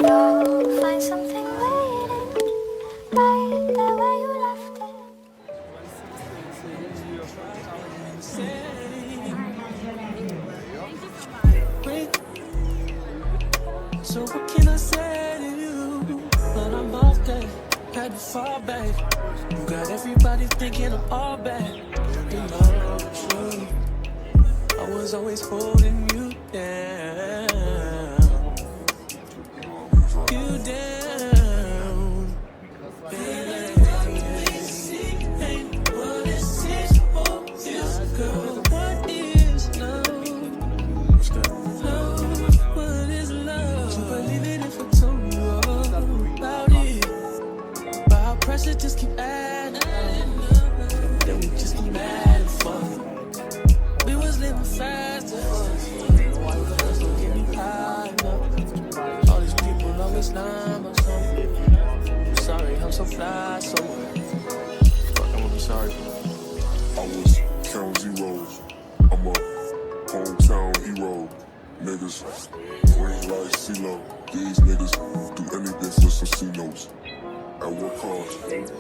You'll find something waiting right there where you left it. So what can I say to you? But I'm off that, had to fall back. You got everybody thinking I'm all bad. You know the truth. I was always holding you down. You down. Baby. Ain't what it seems for this girl. What is love? What is love? You believe it if I told you all about it. But our pressure just keep adding up. Then we just keep mad and fun. We was living fast at first. Girls don't get me high enough. All these people always lying about something. I'm sorry, I'm so fly, so fuck, I'm gonna be sorry. I was count zeros. I'm a hometown hero. Niggas, green like CeeLo. These niggas do anything for some C-notes. At what cost?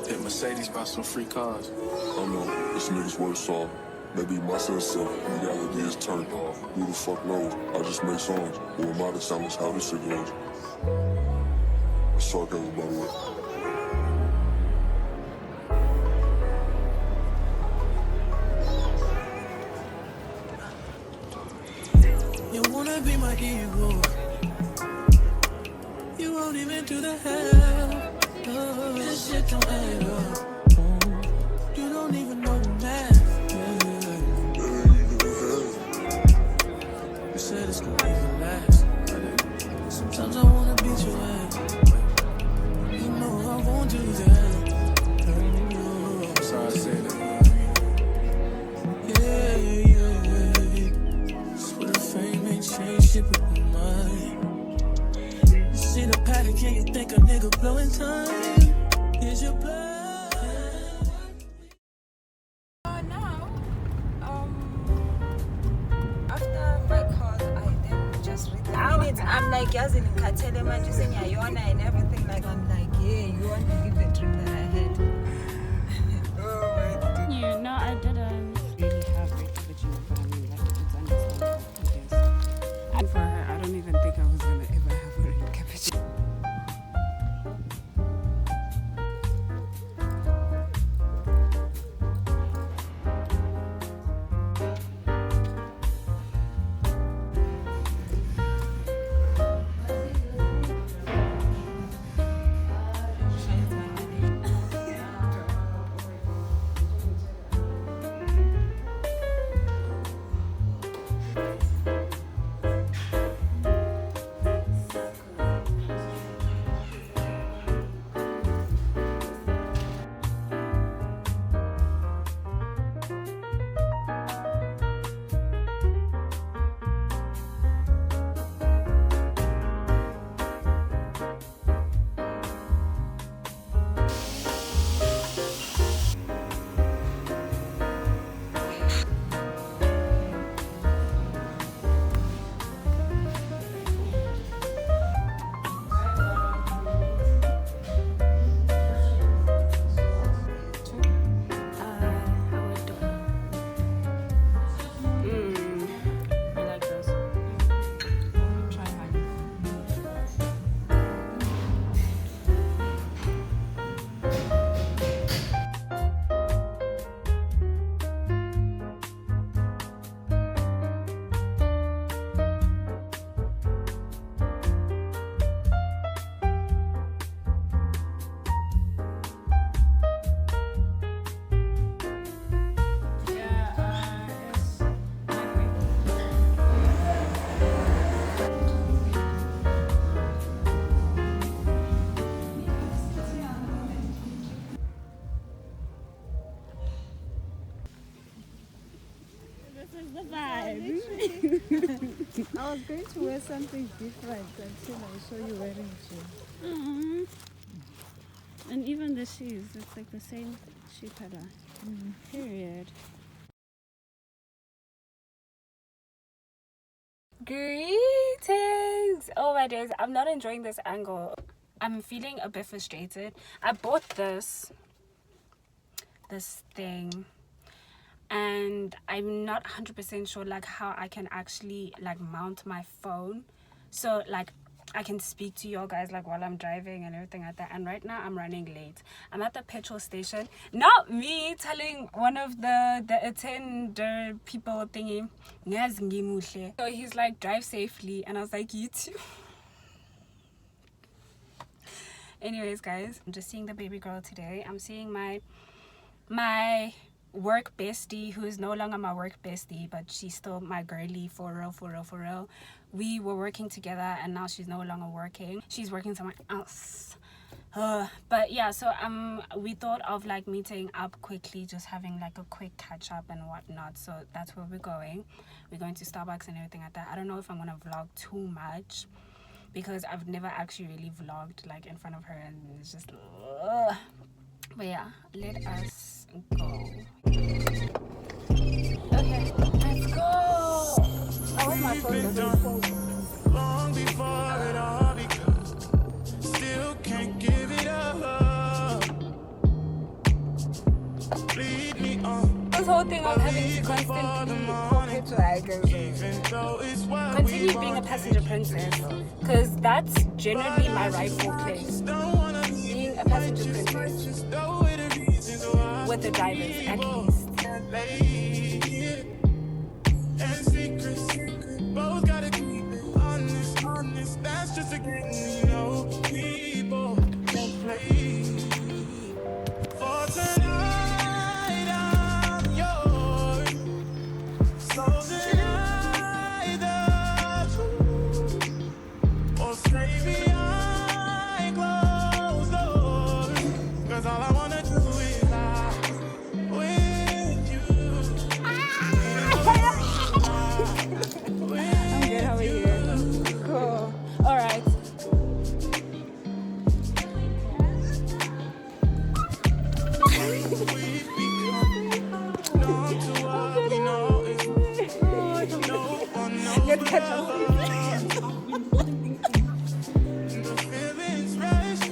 Hit Mercedes, bought some free cars. I know, this nigga's worse off. Maybe my sense of reality is turned off. Who the fuck knows? I just make songs. Who am I to silence how this shit goes? It's sarcasm, by the way. You wanna be my hero. You won't even do the hell. Oh, this shit don't add up. You don't even know the math. You said it's gonna be the last. Sometimes I wanna beat your ass. You know I won't do that. I'm sorry I said that. Yeah. Swear the fame ain't changed shit with my mind. You see the pattern, can you think a nigga blowing time? Is your blood? Now, after my call, I then just read the minutes. I'm like, yes, in Katele, man, just saying, Yona and everything. Like, I'm like, yeah, you want to give the trip that I had. You know, I didn't really have great cappuccino, but I mean, like, it's understandable, I guess. And for her, I don't even think I was gonna ever have her in cappuccino. I like those. Try honey. This is the vibe. I was going to wear something different until I saw you wearing jeans. And even the shoes, it's like the same shoe color. Period. Greetings! Oh my days, I'm not enjoying this angle. I'm feeling a bit frustrated. I bought this thing, and I'm not 100% sure like how I can actually like mount my phone, so like I can speak to you guys like while I'm driving and everything like that. And right now I'm running late. I'm at the petrol station. Not me telling one of the attender people thingy. So he's like, drive safely, and I was like, you too. Anyways, guys, I'm just seeing the baby girl today. I'm seeing my work bestie, who is no longer my work bestie, but she's still my girly, for real. We were working together, and now she's no longer working. She's working somewhere else. But yeah, so we thought of like meeting up quickly, just having like a quick catch up and whatnot. So that's where we're going. We're going to Starbucks and everything like that. I don't know if I'm gonna vlog too much, because I've never actually really vlogged like in front of her, and it's just but yeah, let us go. Okay, let's go. I hope my phone doesn't fall. Long before it all began, still can't give it up. Lead me on. This whole thing of having to constantly continue being a passenger princess, because that's generally my rightful place. Being a passenger princess with the drivers, at least. And secrets, both gotta keep it honest. That's just a game we know. People don't play. For tonight, I'm yours. So tonight, the truth. Or stay behind closed doors. 'Cause all I wanna do is lie with you. I'm good, how are you? Cool. Alright. Let's catch up. The feelings rush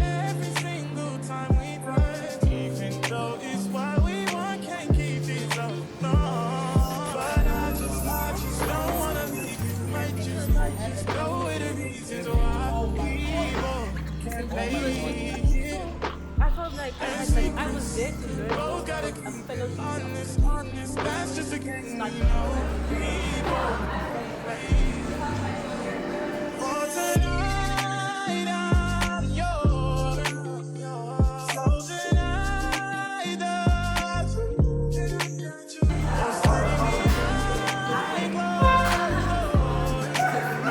every single time we touch. Even though it's what we want, can't keep it so long. But I just don't wanna leave you. Might just go with the reasons why people can't play it. I felt like I was there to learn. Both gotta keep it honest. That's just a game, you know. People play it. For tonight, I'm yours. So tonight, the truth. Or stay behind closed doors. 'Cause all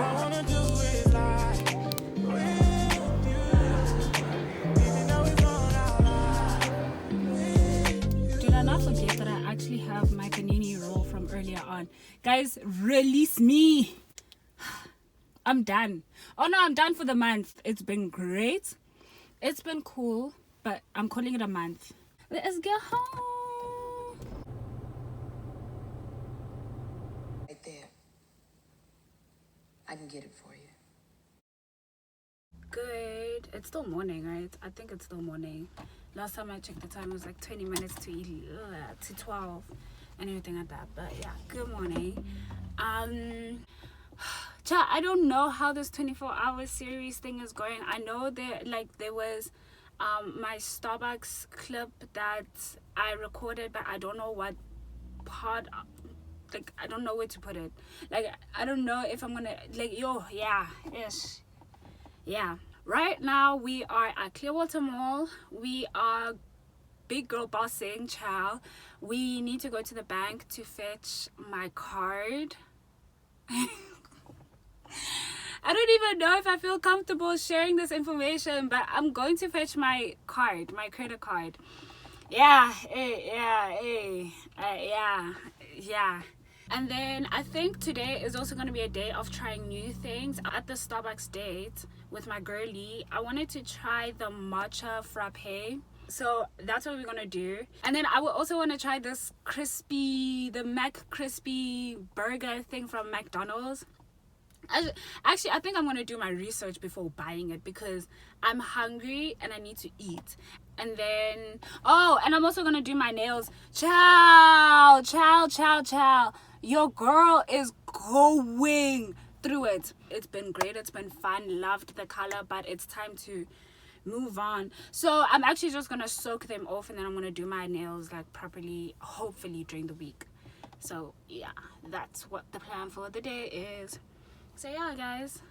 I wanna do is lie Guys, release me. I'm done. Oh no, I'm done for the month. It's been great. It's been cool, but I'm calling it a month. Let's go home. Right there. I can get it for you. Good. It's still morning, right? I think it's still morning. Last time I checked the time, it was like 20 minutes to 12 and everything like that. But yeah, good morning. I don't know how this 24-hour series thing is going. I know there was my Starbucks clip that I recorded, but I don't know what part, like I don't know where to put it. Like I don't know if I'm gonna yeah. Right now we are at Clearwater Mall. We are big girl bossing, child. We need to go to the bank to fetch my card. I don't even know if I feel comfortable sharing this information, but I'm going to fetch my card, my credit card. Yeah, yeah. And then I think today is also going to be a day of trying new things. At the Starbucks date with my girlie, I wanted to try the matcha frappe. So that's what we're going to do. And then I will also want to try this the Mac crispy burger thing from McDonald's. Actually, I think I'm going to do my research before buying it because I'm hungry and I need to eat. And then, and I'm also going to do my nails. Ciao. Your girl is going through it. It's been great. It's been fun. Loved the color, but it's time to move on. So I'm actually just going to soak them off and then I'm going to do my nails like properly, hopefully during the week. So yeah, that's what the plan for the day is. So yeah, guys,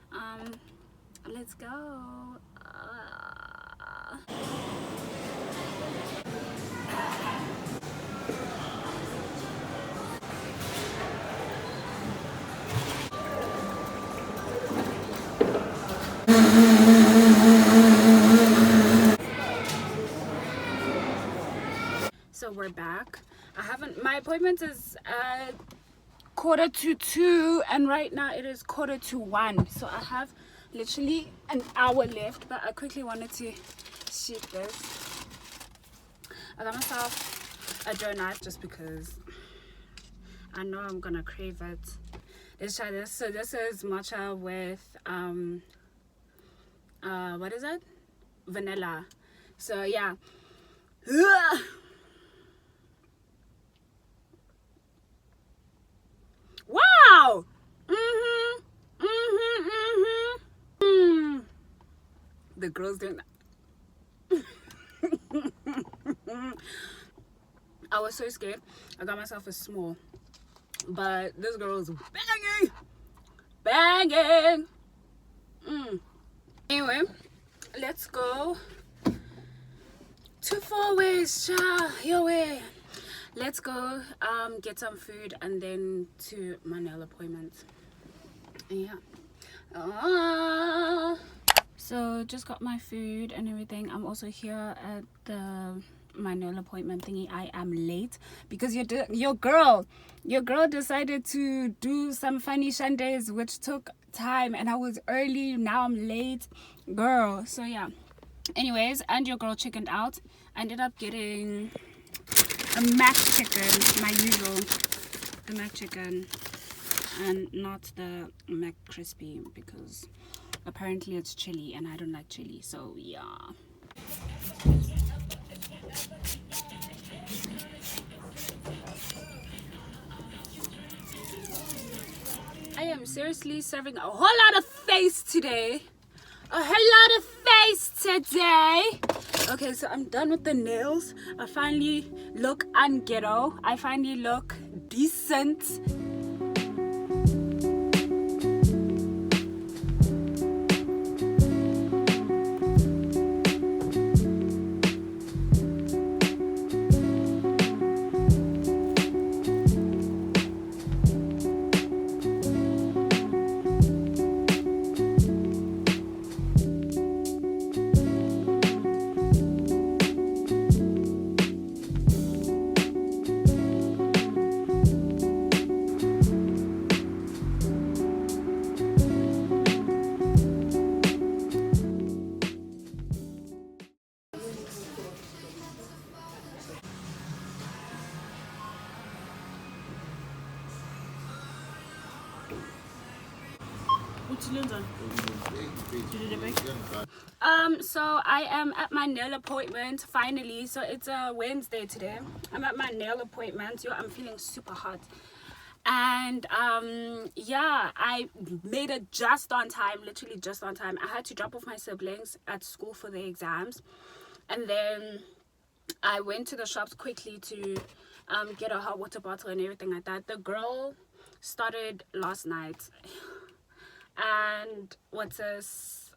let's go. So we're back. My appointment is 1:45 and right now it is 1:45, so I have literally an hour left, but I quickly wanted to shoot this. I got myself a donut just because I know I'm gonna crave it. Let's try this. So this is matcha with what is it? Vanilla. So yeah. Ugh. Wow. The girls doing that. I was so scared. I got myself a small, but this girl is banging. Anyway, let's go to Four Ways, child. Your way. Let's go get some food and then to my nail appointment. Yeah. So just got my food and everything. I'm also here at my nail appointment thingy. I am late because your girl decided to do some funny shandays which took time and I was early. Now I'm late, girl. So yeah, anyways, and your girl chickened out. I ended up getting a mac chicken, my usual, the mac chicken, and not the mac crispy because apparently it's chili and I don't like chili. So yeah. I am seriously serving a whole lot of face today. A whole lot of face today. Okay, so I'm done with the nails. I finally look unghetto. I finally look decent. So I am at my nail appointment finally. So it's a Wednesday today. I'm at my nail appointment. Yo, I'm feeling super hot. And yeah, I made it just on time, literally just on time. I had to drop off my siblings at school for the exams, and then I went to the shops quickly to get a hot water bottle and everything like that. The girl started last night, and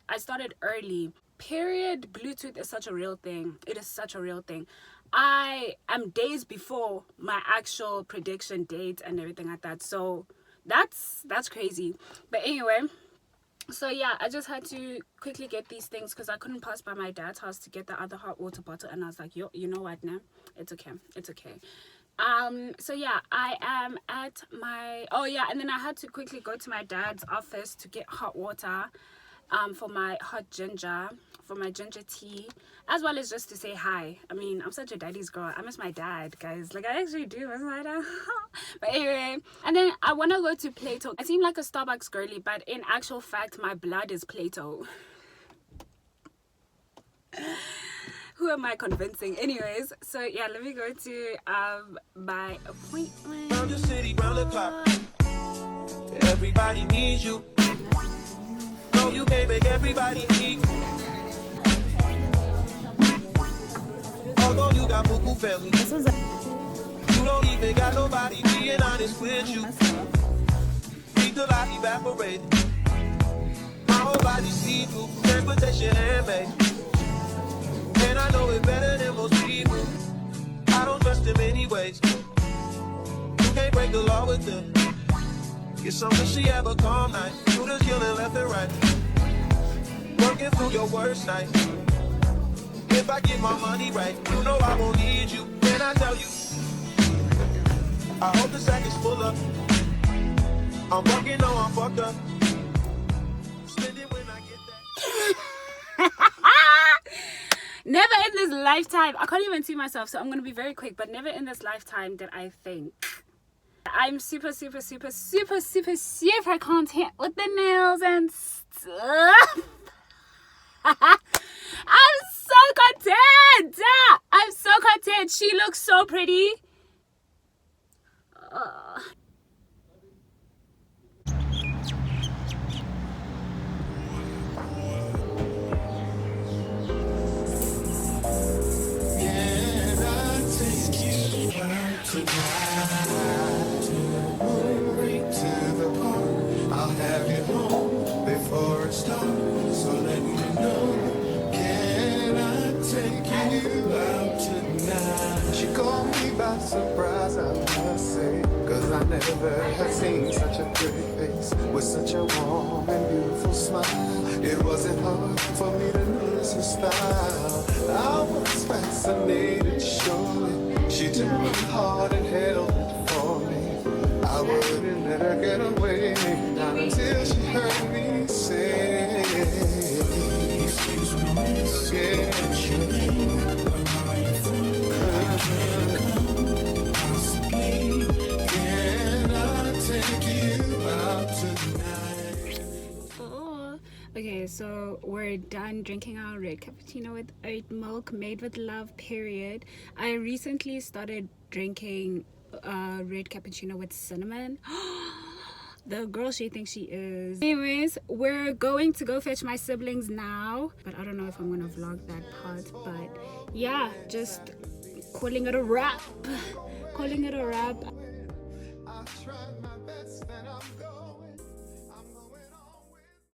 I started early. Period. Bluetooth is such a real thing. It is such a real thing. I am days before my actual prediction date and everything like that. So that's crazy. But anyway, So yeah, I just had to quickly get these things because I couldn't pass by my dad's house to get the other hot water bottle, and I was like, yo, you know what, now it's okay, it's okay. So yeah, I am at my, oh yeah, and then I had to quickly go to my dad's office to get hot water for my hot ginger, for my ginger tea, as well as just to say hi. I mean, I'm such a daddy's girl. I miss my dad, guys. Like, I actually do miss my dad. But anyway, and then I want to go to Plato. I seem like a Starbucks girly, but in actual fact, my blood is Plato. Who am I convincing? Anyways, so yeah, let me go to my appointment. Round the city, round the clock. Everybody needs you. No, you can't make everybody equal. Although you got buku family, you don't even got nobody being honest with you. Need the light evaporated. My whole body see through transportation handmade. And I know it better than most people. I don't trust them anyways. You can't break the law with them. Get some when she have a calm night. Shooters killing left and right. Working through your worst night. If I get my money right, you know I won't need you. Can I tell you? I hope the sack is full up. I'm working on, I'm fucked up. Spend it when I get that. Never in this lifetime, I can't even see myself, so I'm going to be very quick, but never in this lifetime did I think. I'm super content with the nails and stuff. I'm so content. She looks so pretty. I'll have you home before it's dark. So let me know. Can I take you out tonight? She caught me by surprise, I must say. Cause I never had seen such a pretty face with such a warm and beautiful smile. It wasn't hard for me to notice her style. I was fascinated, surely. She took my heart and held it for me. I wouldn't let her get away, not until she heard me say, excuse me, yeah. Can I take you out tonight? Oh. Okay, so we're done drinking our red cappuccino with oat milk made with love, period. I recently started drinking red cappuccino with cinnamon. The girl she thinks she is. Anyways, we're going to go fetch my siblings now, but I don't know if I'm gonna vlog that part. But yeah, just calling it a wrap.